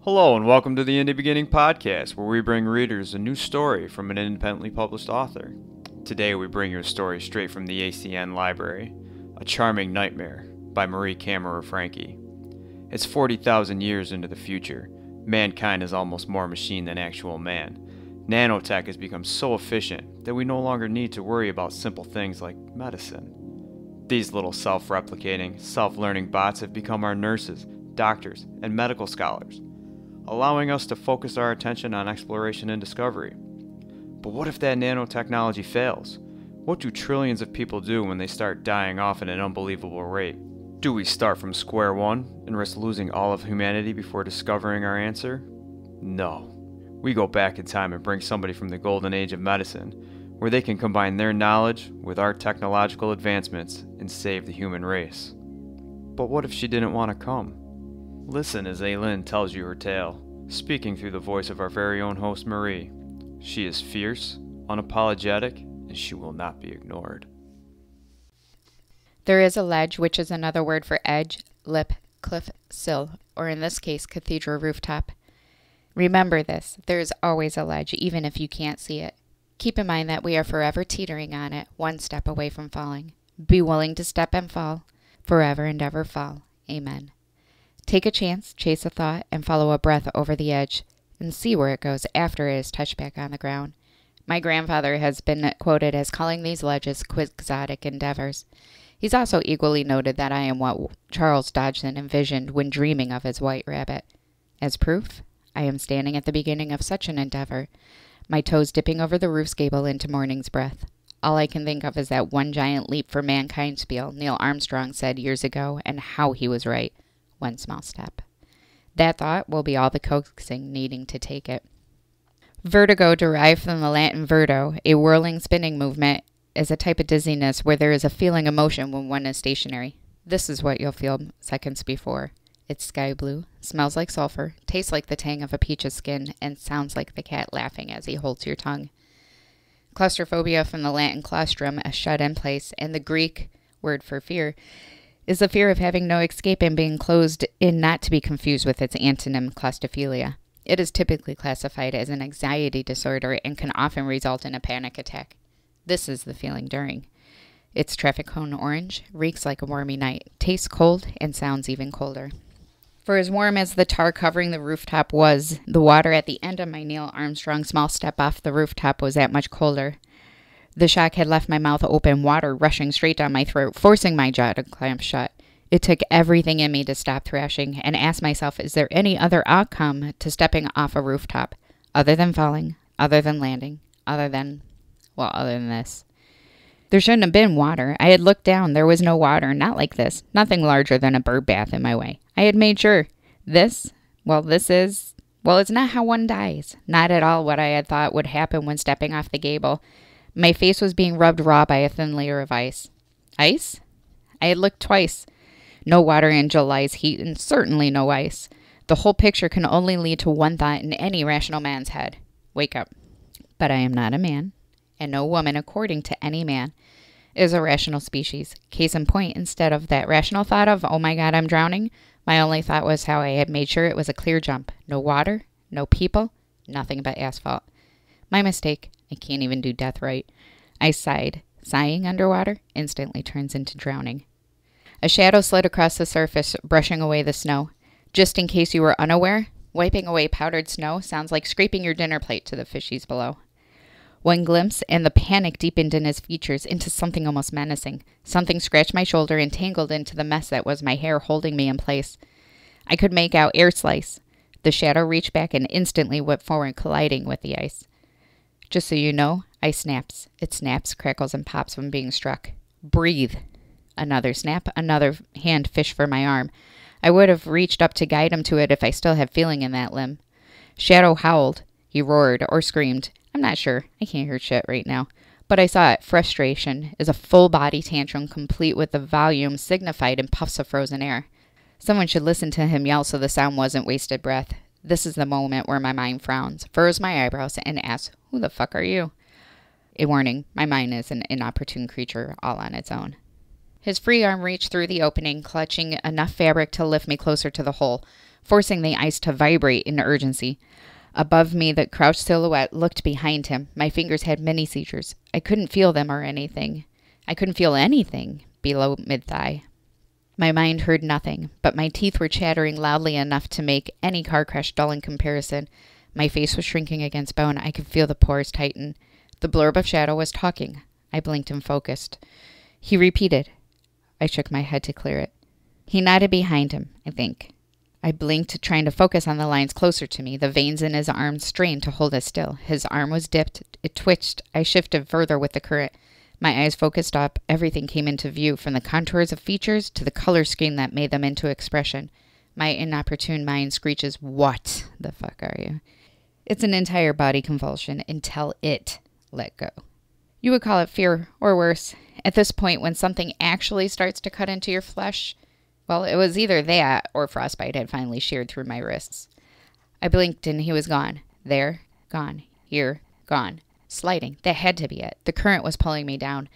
Hello and welcome to the Indie Beginning Podcast, where we bring readers a new story from an independently published author. Today we bring you a story straight from the ACN library, A Charming Nightmare by Marie Cameron Franke. It's 40,000 years into the future. Mankind is almost more machine than actual man. Nanotech has become so efficient that we no longer need to worry about simple things like medicine. These little self-replicating, self-learning bots have become our nurses, doctors, and medical scholars, allowing us to focus our attention on exploration and discovery. But what if that nanotechnology fails? What do trillions of people do when they start dying off at an unbelievable rate? Do we start from square one and risk losing all of humanity before discovering our answer? No. We go back in time and bring somebody from the golden age of medicine, where they can combine their knowledge with our technological advancements and save the human race. But what if she didn't want to come? Listen as Aylin tells you her tale, speaking through the voice of our very own host Marie. She is fierce, unapologetic, and she will not be ignored. There is a ledge, which is another word for edge, lip, cliff, sill, or in this case, cathedral rooftop. Remember this, there is always a ledge, even if you can't see it. Keep in mind that we are forever teetering on it, one step away from falling. Be willing to step and fall, forever and ever fall. Amen. Take a chance, chase a thought, and follow a breath over the edge, and see where it goes after it is touched back on the ground. My grandfather has been quoted as calling these ledges quixotic endeavors. He's also equally noted that I am what Charles Dodgson envisioned when dreaming of his white rabbit. As proof, I am standing at the beginning of such an endeavor, my toes dipping over the roof's gable into morning's breath. All I can think of is that one giant leap for mankind spiel Neil Armstrong said years ago, and how he was right. One small step. That thought will be all the coaxing needing to take it. Vertigo, derived from the Latin verto, a whirling spinning movement, is a type of dizziness where there is a feeling of motion when one is stationary. This is what you'll feel seconds before. It's sky blue, smells like sulfur, tastes like the tang of a peach's skin, and sounds like the cat laughing as he holds your tongue. Claustrophobia, from the Latin claustrum, a shut-in place, and the Greek word for fear, is the fear of having no escape and being closed in, not to be confused with its antonym, claustrophilia. It is typically classified as an anxiety disorder and can often result in a panic attack. This is the feeling during. Its traffic cone orange, reeks like a wormy night, tastes cold, and sounds even colder. For as warm as the tar covering the rooftop was, the water at the end of my Neil Armstrong small step off the rooftop was that much colder. The shock had left my mouth open, water rushing straight down my throat, forcing my jaw to clamp shut. It took everything in me to stop thrashing and ask myself, is there any other outcome to stepping off a rooftop, other than falling, other than landing, other than this? There shouldn't have been water. I had looked down. There was no water, not like this, nothing larger than a bird bath in my way. I had made sure. It's not how one dies. Not at all what I had thought would happen when stepping off the gable. My face was being rubbed raw by a thin layer of ice. Ice? I had looked twice. No water in July's heat, and certainly no ice. The whole picture can only lead to one thought in any rational man's head. Wake up. But I am not a man, and no woman, according to any man, is a rational species. Case in point, instead of that rational thought of, oh my God, I'm drowning, my only thought was how I had made sure it was a clear jump. No water, no people, nothing but asphalt. My mistake. I can't even do death right. I sighed. Sighing underwater instantly turns into drowning. A shadow slid across the surface, brushing away the snow. Just in case you were unaware, wiping away powdered snow sounds like scraping your dinner plate to the fishies below. One glimpse, and the panic deepened in his features into something almost menacing. Something scratched my shoulder and tangled into the mess that was my hair, holding me in place. I could make out air slice. The shadow reached back and instantly whipped forward, colliding with the ice. Just so you know, ice snaps. It snaps, crackles, and pops when being struck. Breathe. Another snap, another hand fished for my arm. I would have reached up to guide him to it if I still had feeling in that limb. Shadow howled. He roared or screamed. I'm not sure. I can't hear shit right now. But I saw it. Frustration is a full-body tantrum complete with the volume signified in puffs of frozen air. Someone should listen to him yell so the sound wasn't wasted breath. This is the moment where my mind frowns, furrows my eyebrows, and asks, who the fuck are you? A warning, my mind is an inopportune creature all on its own. His free arm reached through the opening, clutching enough fabric to lift me closer to the hole. forcing the ice to vibrate in urgency. Above me, the crouched silhouette looked behind him. My fingers had mini seizures. I couldn't feel them or anything. I couldn't feel anything below mid-thigh. My mind heard nothing, but my teeth were chattering loudly enough to make any car crash dull in comparison. My face was shrinking against bone. I could feel the pores tighten. The blurb of shadow was talking. I blinked and focused. He repeated. I shook my head to clear it. He nodded behind him, I think. I blinked, trying to focus on the lines closer to me. The veins in his arm strained to hold us still. His arm was dipped. It twitched. I shifted further with the current. My eyes focused up. Everything came into view, from the contours of features to the color scheme that made them into expression. My inopportune mind screeches, "What the fuck are you?" It's an entire body convulsion until it let go. You would call it fear, or worse. At this point, when something actually starts to cut into your flesh, well, it was either that or frostbite had finally sheared through my wrists. I blinked and he was gone. There, gone. Here, gone. Sliding. That had to be it. The current was pulling me down.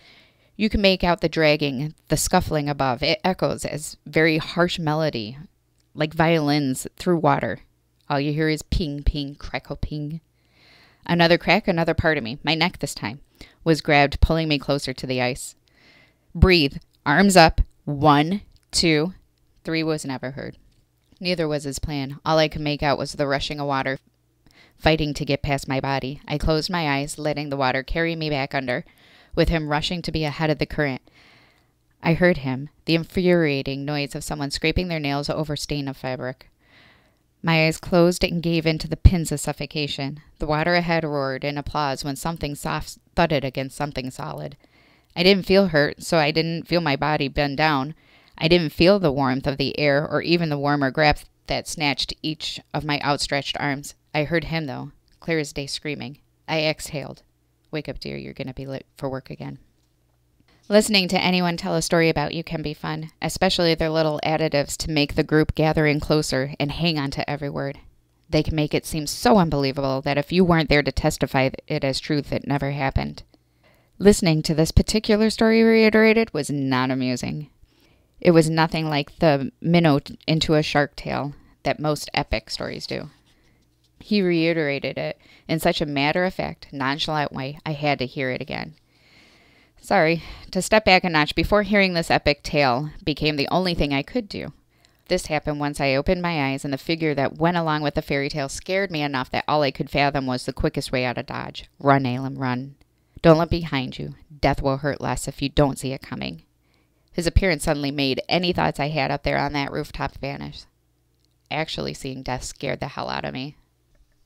You can make out the dragging, the scuffling above. It echoes as very harsh melody, like violins through water. All you hear is ping, ping, crackle, ping. Another crack, another part of me, my neck this time, was grabbed, pulling me closer to the ice. Breathe. Arms up. 1, 2, 3 was never heard. Neither was his plan. All I could make out was the rushing of water, fighting to get past my body. I closed my eyes, letting the water carry me back under, with him rushing to be ahead of the current. I heard him, the infuriating noise of someone scraping their nails over stain of fabric. My eyes closed and gave in to the pins of suffocation. The water ahead roared in applause when something soft thudded against something solid. I didn't feel hurt, so I didn't feel my body bend down. I didn't feel the warmth of the air or even the warmer grasp that snatched each of my outstretched arms. I heard him, though, clear as day, screaming. I exhaled. Wake up, dear. You're going to be late for work again. Listening to anyone tell a story about you can be fun, especially their little additives to make the group gather in closer and hang on to every word. They can make it seem so unbelievable that if you weren't there to testify it as truth, it never happened. Listening to this particular story reiterated was not amusing. It was nothing like the minnow into a shark tale that most epic stories do. He reiterated it in such a matter-of-fact, nonchalant way, I had to hear it again. Sorry, to step back a notch before hearing this epic tale became the only thing I could do. This happened once I opened my eyes and the figure that went along with the fairy tale scared me enough that all I could fathom was the quickest way out of Dodge. Run, Aylin, run. Don't look behind you. Death will hurt less if you don't see it coming. His appearance suddenly made any thoughts I had up there on that rooftop vanish. Actually seeing death scared the hell out of me.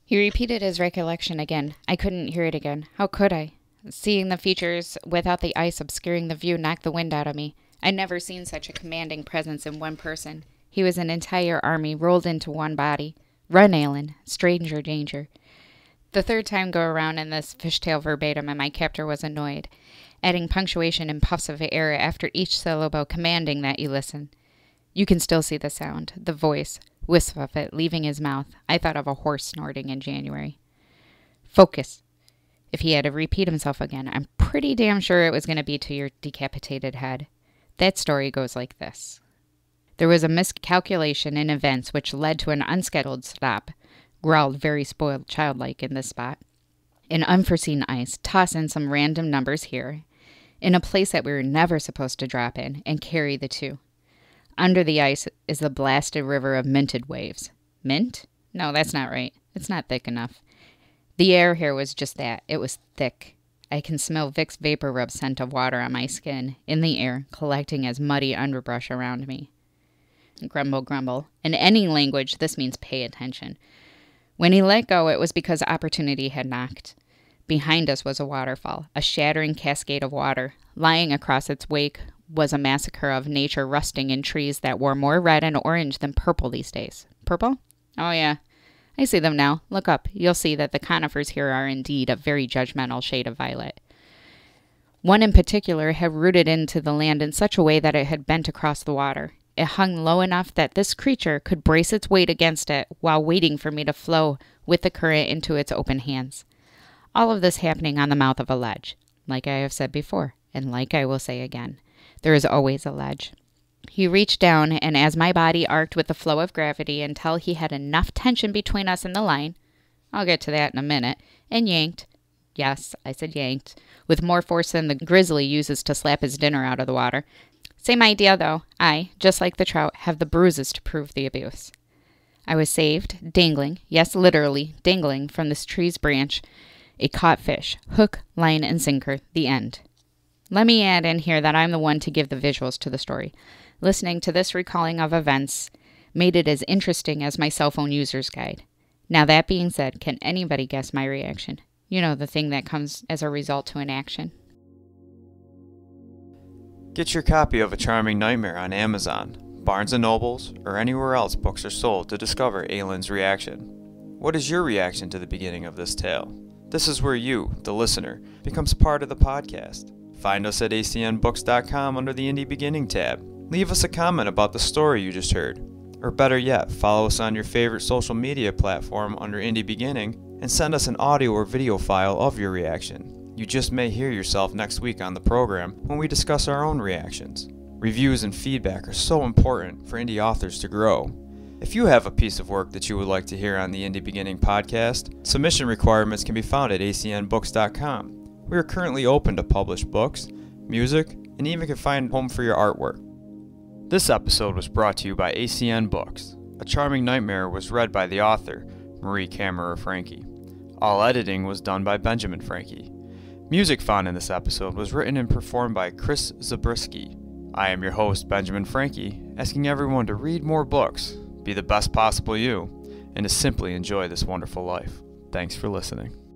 He repeated his recollection again. I couldn't hear it again. How could I? Seeing the features without the ice obscuring the view knocked the wind out of me. I'd never seen such a commanding presence in one person. He was an entire army rolled into one body. Run, Aylin. Stranger danger. The third time go around in this fishtail verbatim, and my captor was annoyed, adding punctuation and puffs of air after each syllable, commanding that you listen. You can still see the sound, the voice, wisp of it leaving his mouth. I thought of a horse snorting in January. Focus. If he had to repeat himself again, I'm pretty damn sure it was going to be to your decapitated head. That story goes like this. There was a miscalculation in events which led to an unscheduled stop. Growled very spoiled childlike in this spot. An unforeseen ice, toss in some random numbers here, in a place that we were never supposed to drop in, and carry the two. Under the ice is the blasted river of minted waves. Mint? No, that's not right. It's not thick enough. The air here was just that. It was thick. I can smell Vicks Vapor Rub scent of water on my skin, in the air, collecting as muddy underbrush around me. Grumble, grumble. In any language, this means pay attention. When he let go, it was because opportunity had knocked. Behind us was a waterfall, a shattering cascade of water. Lying across its wake was a massacre of nature rusting in trees that wore more red and orange than purple these days. Purple? Oh, yeah. I see them now. Look up. You'll see that the conifers here are indeed a very judgmental shade of violet. One in particular had rooted into the land in such a way that it had bent across the water. It hung low enough that this creature could brace its weight against it while waiting for me to flow with the current into its open hands. All of this happening on the mouth of a ledge. Like I have said before, and like I will say again, there is always a ledge. He reached down, and as my body arced with the flow of gravity until he had enough tension between us and the line, I'll get to that in a minute, and yanked, yes, I said yanked, with more force than the grizzly uses to slap his dinner out of the water. Same idea, though. I, just like the trout, have the bruises to prove the abuse. I was saved, dangling, yes, literally, dangling from this tree's branch, a caught fish, hook, line, and sinker, the end. Let me add in here that I'm the one to give the visuals to the story. Listening to this recalling of events made it as interesting as my cell phone user's guide. Now that being said, can anybody guess my reaction? You know, the thing that comes as a result to an action. Get your copy of A Charming Nightmare on Amazon, Barnes & Nobles, or anywhere else books are sold to discover Aylin's reaction. What is your reaction to the beginning of this tale? This is where you, the listener, becomes part of the podcast. Find us at acnbooks.com under the Indie Beginning tab. Leave us a comment about the story you just heard. Or better yet, follow us on your favorite social media platform under Indie Beginning and send us an audio or video file of your reaction. You just may hear yourself next week on the program when we discuss our own reactions. Reviews and feedback are so important for indie authors to grow. If you have a piece of work that you would like to hear on the Indie Beginning podcast, submission requirements can be found at acnbooks.com. We are currently open to publish books, music, and even can find a home for your artwork. This episode was brought to you by ACN Books. A Charming Nightmare was read by the author, Marie Camera Frankie. All editing was done by Benjamin Frankie. Music found in this episode was written and performed by Chris Zabriskie. I am your host, Benjamin Frankie, asking everyone to read more books, be the best possible you, and to simply enjoy this wonderful life. Thanks for listening.